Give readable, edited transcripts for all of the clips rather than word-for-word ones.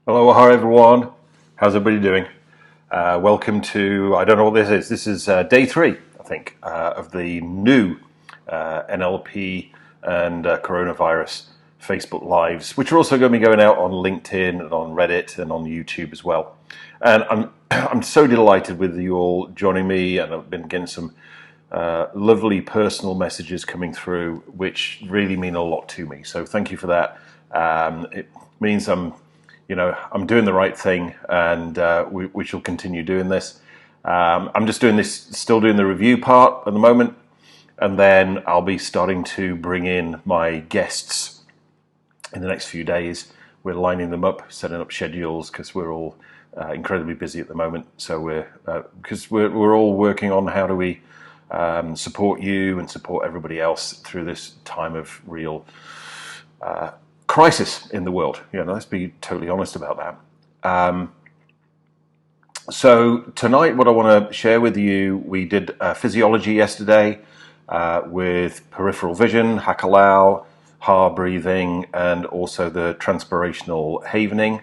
Hello, hi everyone. How's everybody doing? Welcome to, I don't know what this is. This is day 3, I think, of the new NLP and coronavirus Facebook Lives, which are also going to be going out on LinkedIn and on Reddit and on YouTube as well. And I'm so delighted with you all joining me, and I've been getting some lovely personal messages coming through, which really mean a lot to me. So thank you for that. It means I'm doing the right thing, and we shall continue doing this. I'm just still doing the review part at the moment, and then I'll be starting to bring in my guests in the next few days. We're lining them up, setting up schedules, because we're all incredibly busy at the moment. So we're all working on how do we support you and support everybody else through this time of real crisis in the world. Let's be totally honest about that. So tonight, what I want to share with you, we did physiology yesterday with peripheral vision, hakalau, ha breathing, and also the transpirational havening.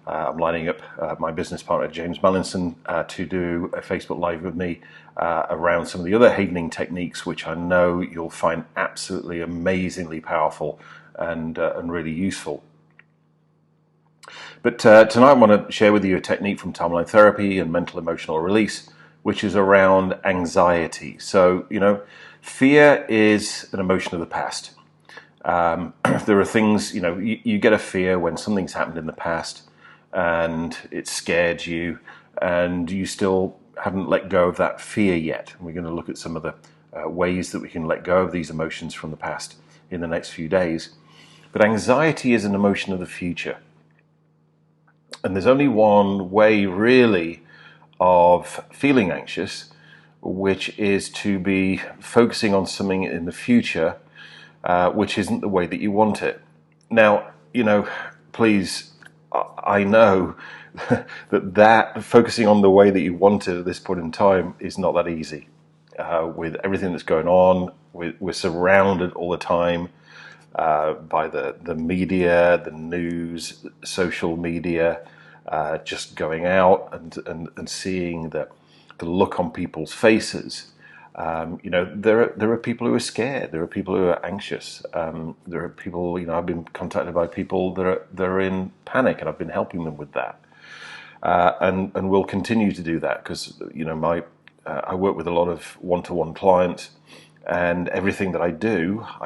I'm lining up my business partner James Mallinson to do a Facebook Live with me around some of the other havening techniques, which I know you'll find absolutely amazingly powerful and really useful. But tonight I want to share with you a technique from timeline therapy and mental emotional release, which is around anxiety. So, fear is an emotion of the past. There are things, you get a fear when something's happened in the past and it scared you, and you still haven't let go of that fear yet. And we're going to look at some of the ways that we can let go of these emotions from the past in the next few days. But anxiety is an emotion of the future. And there's only one way really of feeling anxious, which is to be focusing on something in the future which isn't the way that you want it. Now, please, I know that focusing on the way that you want it at this point in time is not that easy. With everything that's going on, we're surrounded all the time by the media, the news, social media, just going out and seeing the look on people's faces. There are people who are scared. There are people who are anxious. There are people. I've been contacted by people that are in panic, and I've been helping them with that. And will continue to do that because I work with a lot of one-to-one clients. And everything that I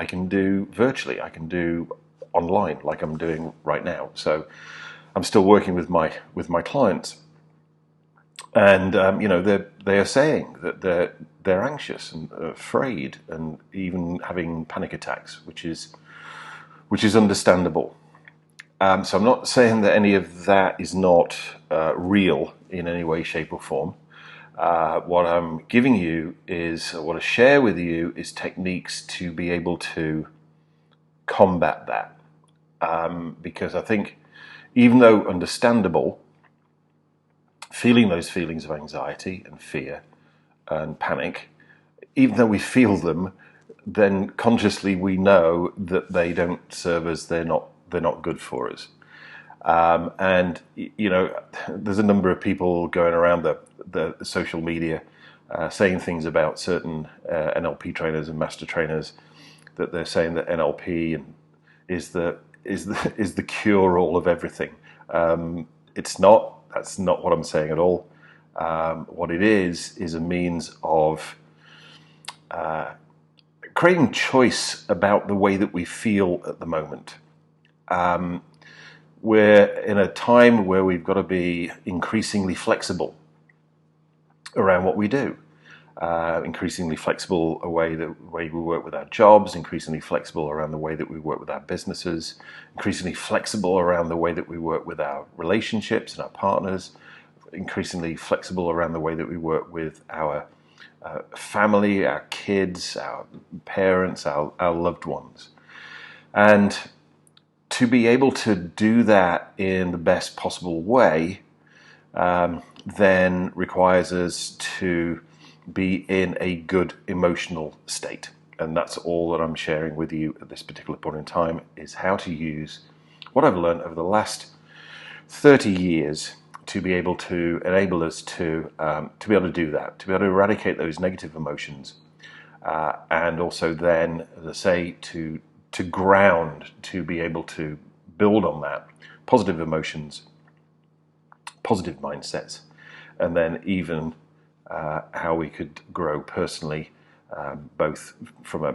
can do virtually. I can do online, like I'm doing right now. So I'm still working with my clients, and they are saying that they're anxious and afraid, and even having panic attacks, which is understandable. So I'm not saying that any of that is not real in any way, shape, or form. What I'm giving you is, what I share with you is techniques to be able to combat that. Because I think, even though understandable, feeling those feelings of anxiety and fear and panic, even though we feel them, then consciously we know that they don't serve us, they're not good for us. And there's a number of people going around the social media saying things about certain NLP trainers and master trainers, that they're saying that NLP is the cure-all of everything. It's not. That's not what I'm saying at all. What it is a means of creating choice about the way that we feel at the moment. We're in a time where we've got to be increasingly flexible around what we do. Increasingly flexible the way we work with our jobs, increasingly flexible around the way that we work with our businesses, increasingly flexible around the way that we work with our relationships and our partners, increasingly flexible around the way that we work with our family, our kids, our parents, our loved ones. And to be able to do that in the best possible way then requires us to be in a good emotional state. And that's all that I'm sharing with you at this particular point in time, is how to use what I've learned over the last 30 years to be able to enable us to be able to do that, to be able to eradicate those negative emotions, and also then, as I say, to ground, to be able to build on that positive emotions, positive mindsets, and then even how we could grow personally, both from a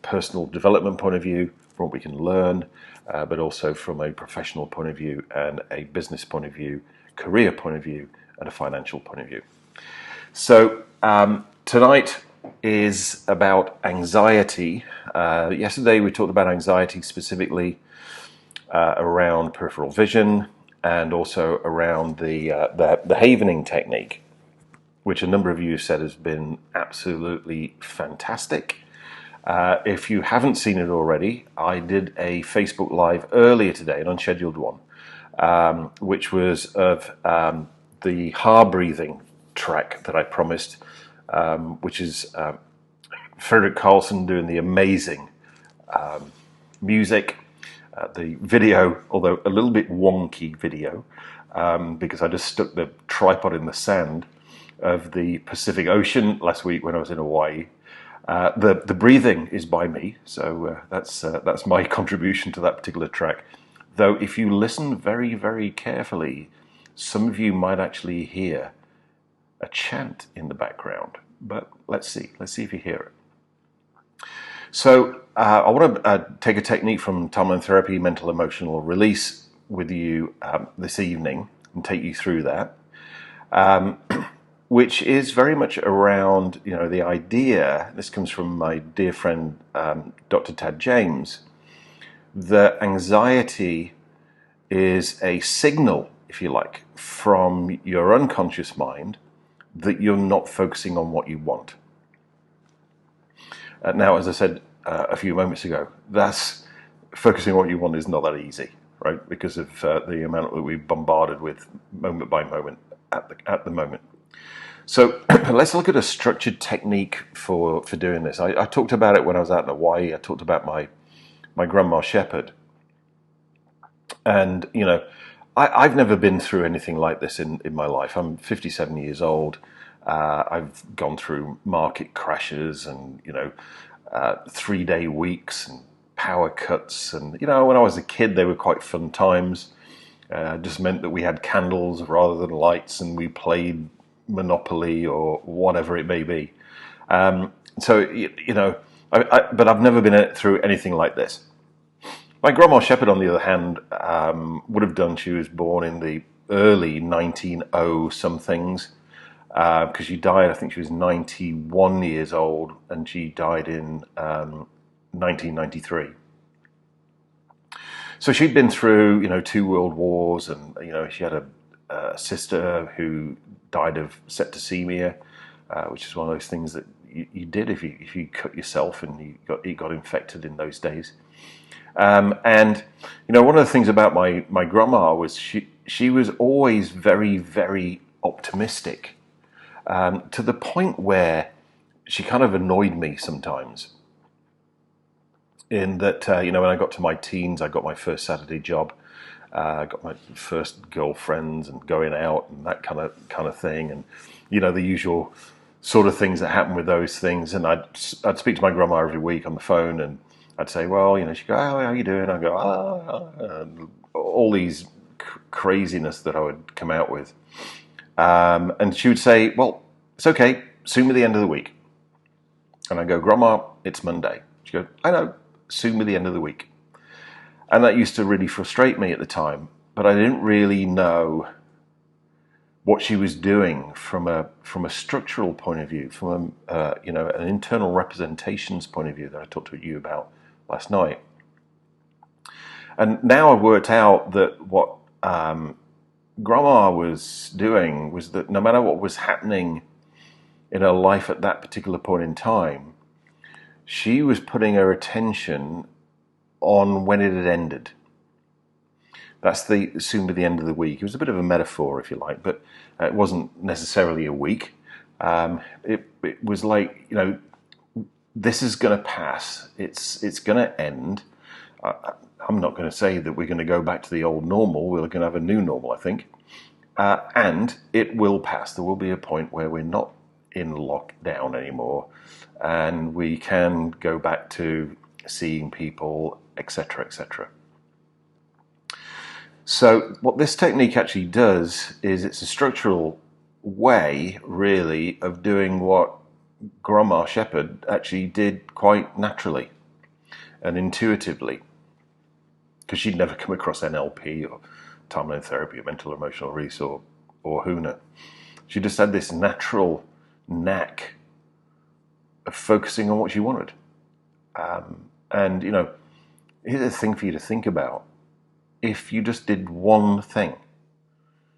personal development point of view, from what we can learn, but also from a professional point of view and a business point of view, career point of view, and a financial point of view. So tonight is about anxiety. Yesterday we talked about anxiety specifically around peripheral vision and also around the havening technique, which a number of you said has been absolutely fantastic. If you haven't seen it already, I did a Facebook Live earlier today, an unscheduled one, which was of the heart breathing track that I promised, which is Frederick Carlson doing the amazing music. The video, although a little bit wonky video, because I just stuck the tripod in the sand of the Pacific Ocean last week when I was in Hawaii. The breathing is by me, so that's my contribution to that particular track. Though if you listen very, very carefully, some of you might actually hear a chant in the background. But let's see if you hear it. So I want to take a technique from timeline therapy, mental emotional release, with you this evening and take you through that. Which is very much around, the idea, this comes from my dear friend, Dr. Tad James, that anxiety is a signal, if you like, from your unconscious mind that you're not focusing on what you want. Now, as I said a few moments ago, that's focusing on what you want is not that easy, right? Because of the amount that we're bombarded with moment by moment at the moment. So let's look at a structured technique for doing this. I talked about it when I was out in Hawaii. I talked about my grandma shepherd. And, I've never been through anything like this in my life. I'm 57 years old. I've gone through market crashes and, 3-day weeks and power cuts. And, when I was a kid, they were quite fun times. Just meant that we had candles rather than lights and we played Monopoly or whatever it may be. But I've never been through anything like this. My grandma shepherd, on the other hand, would have done. She was born in the early 1900 somethings, because she died, I think she was 91 years old, and she died in 1993. So she'd been through, 2 world wars, and she had a sister who died of septicemia, which is one of those things that you did if you cut yourself and you got infected in those days. And one of the things about my grandma was she was always very, very optimistic, to the point where she kind of annoyed me sometimes. In that, when I got to my teens, I got my first Saturday job. I got my first girlfriends and going out and that kind of thing, and the usual sort of things that happen with those things. And I'd speak to my grandma every week on the phone, and I'd say, well, she'd go, oh, how you doing? I go, and all these craziness that I would come out with, and she would say, well, it's okay, soon be the end of the week. And I go, Grandma, it's Monday. She goes, I know, soon be the end of the week. And that used to really frustrate me at the time, but I didn't really know what she was doing from a structural point of view, from an internal representations point of view that I talked to you about last night. And now I've worked out that what Grandma was doing was that no matter what was happening in her life at that particular point in time, she was putting her attention on when it had ended. That's the soon be the end of the week. It was a bit of a metaphor, if you like, but it wasn't necessarily a week. It was like, this is going to pass. It's going to end. I'm not going to say that we're going to go back to the old normal. We're going to have a new normal, I think. And it will pass. There will be a point where we're not in lockdown anymore, and we can go back to seeing people, etc., etc. So what this technique actually does is it's a structural way, really, of doing what Grandma Shepherd actually did quite naturally and intuitively, because she'd never come across NLP or timeline therapy or mental emotional release or HUNA. She just had this natural knack of focusing on what she wanted. And, you know, here's a thing for you to think about. If you just did one thing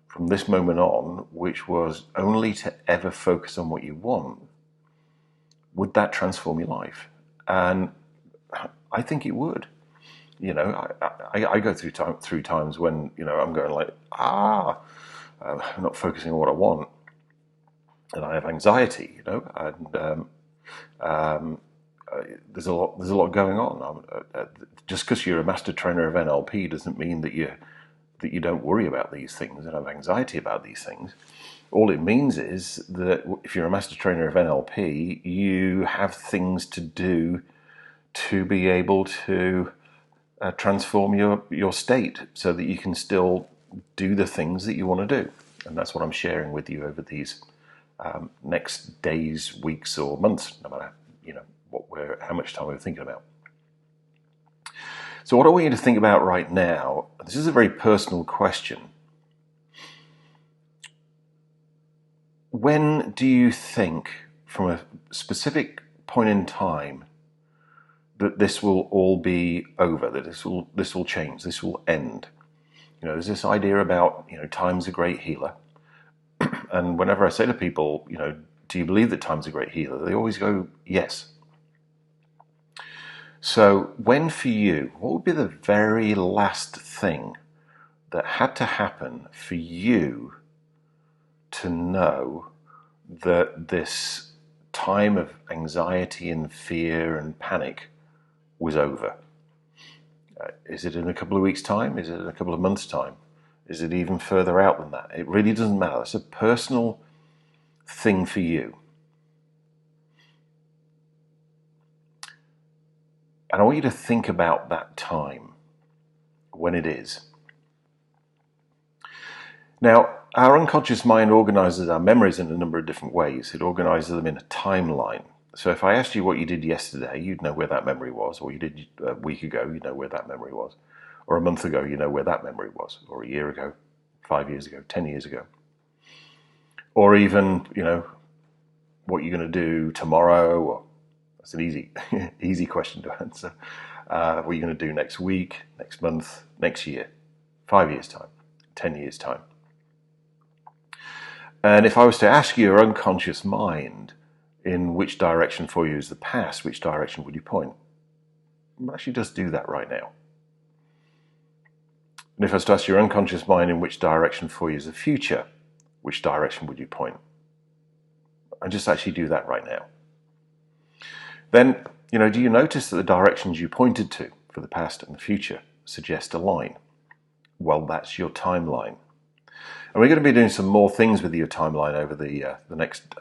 from this moment on, which was only to ever focus on what you want, would that transform your life? And I think it would. You know, I go through times when, you know, I'm going like, I'm not focusing on what I want, and I have anxiety, you know, and there's a lot going on. Just because you're a master trainer of NLP doesn't mean that you don't worry about these things and have anxiety about these things. All it means is that if you're a master trainer of NLP, you have things to do to be able to transform your state so that you can still do the things that you want to do. And that's what I'm sharing with you over these next days, weeks, or months, no matter, you know, how much time we're thinking about. So what I want you to think about right now, this is a very personal question. When do you think, from a specific point in time, that this will all be over, that this will change, this will end? You know, there's this idea about, you know, time's a great healer. And whenever I say to people, you know, do you believe that time's a great healer? They always go, yes. So when for you, what would be the very last thing that had to happen for you to know that this time of anxiety and fear and panic was over? Is it in a couple of weeks' time? Is it in a couple of months' time? Is it even further out than that? It really doesn't matter. It's a personal thing for you. And I want you to think about that time, when it is. Now, our unconscious mind organizes our memories in a number of different ways. It organizes them in a timeline. So if I asked you what you did yesterday, you'd know where that memory was. Or you did a week ago, you'd know where that memory was. Or a month ago, you know where that memory was. Or a year ago, 5 years ago, 10 years ago. Or even, you know, what you're going to do tomorrow. Or that's an easy question to answer. What you're going to do next week, next month, next year, 5 years' time, 10 years' time. And if I was to ask you your unconscious mind, in which direction for you is the past, which direction would you point? Actually, just do that right now. And if I was to ask your unconscious mind in which direction for you is the future, which direction would you point? And just actually do that right now. Then, you know, do you notice that the directions you pointed to for the past and the future suggest a line? Well, that's your timeline. And we're going to be doing some more things with your timeline over the next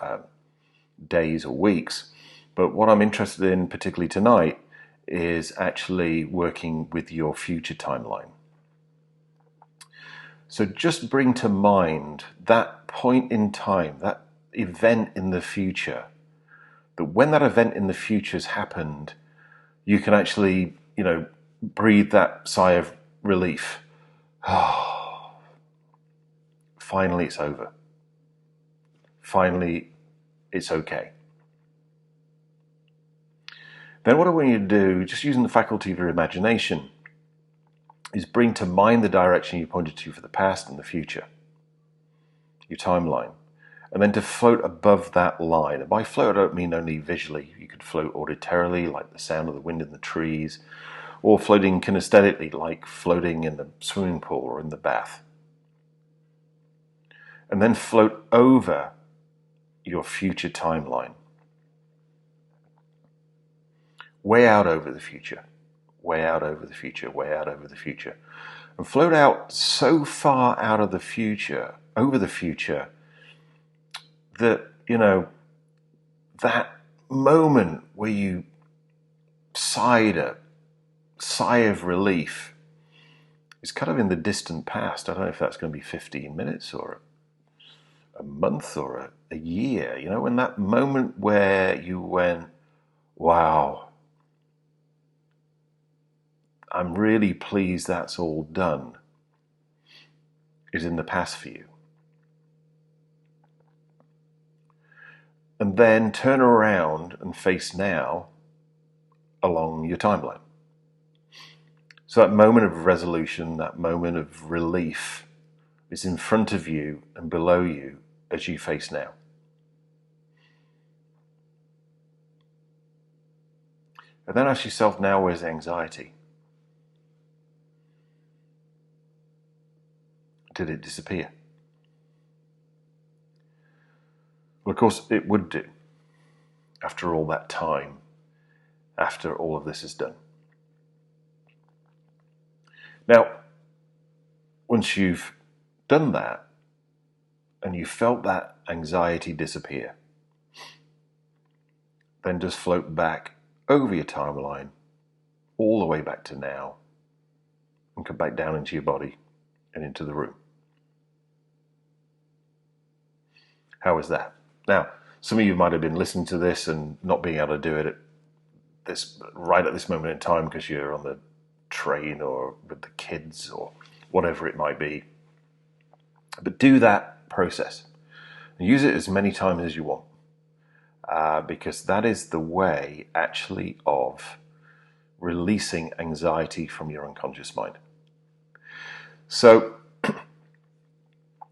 days or weeks. But what I'm interested in, particularly tonight, is actually working with your future timeline. So just bring to mind that point in time, that event in the future, that when that event in the future has happened, you can actually, you know, breathe that sigh of relief. Finally, it's over. Finally, it's okay. Then what I want you to do, just using the faculty of your imagination, is bring to mind the direction you pointed to for the past and the future, your timeline, and then to float above that line. And by float, I don't mean only visually. You could float auditorily, like the sound of the wind in the trees, or floating kinesthetically, like floating in the swimming pool or in the bath. And then float over your future timeline, way out over the future, way out over the future, way out over the future, and float out so far out of the future, over the future, that, that moment where you sighed a sigh of relief is kind of in the distant past. I don't know if that's going to be 15 minutes or a month or a year, when that moment where you went, wow, I'm really pleased that's all done, is in the past for you. And then turn around and face now along your timeline. So that moment of resolution, that moment of relief is in front of you and below you as you face now. And then ask yourself, now where's anxiety? Did it disappear? Well, of course, it would do after all that time, after all of this is done. Now, once you've done that and you felt that anxiety disappear, then just float back over your timeline, all the way back to now, and come back down into your body and into the room. How was that? Now, some of you might have been listening to this and not being able to do it right at this moment in time because you're on the train or with the kids or whatever it might be. But do that process. Use it as many times as you want, because that is the way actually of releasing anxiety from your unconscious mind. So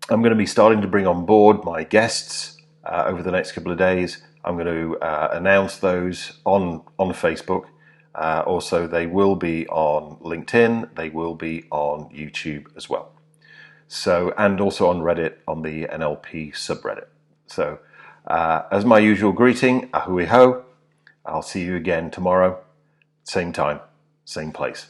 I'm going to be starting to bring on board my guests over the next couple of days. I'm going to announce those on Facebook. Also, they will be on LinkedIn. They will be on YouTube as well. So, and also on Reddit, on the NLP subreddit. So, as my usual greeting, ahui ho. I'll see you again tomorrow, same time, same place.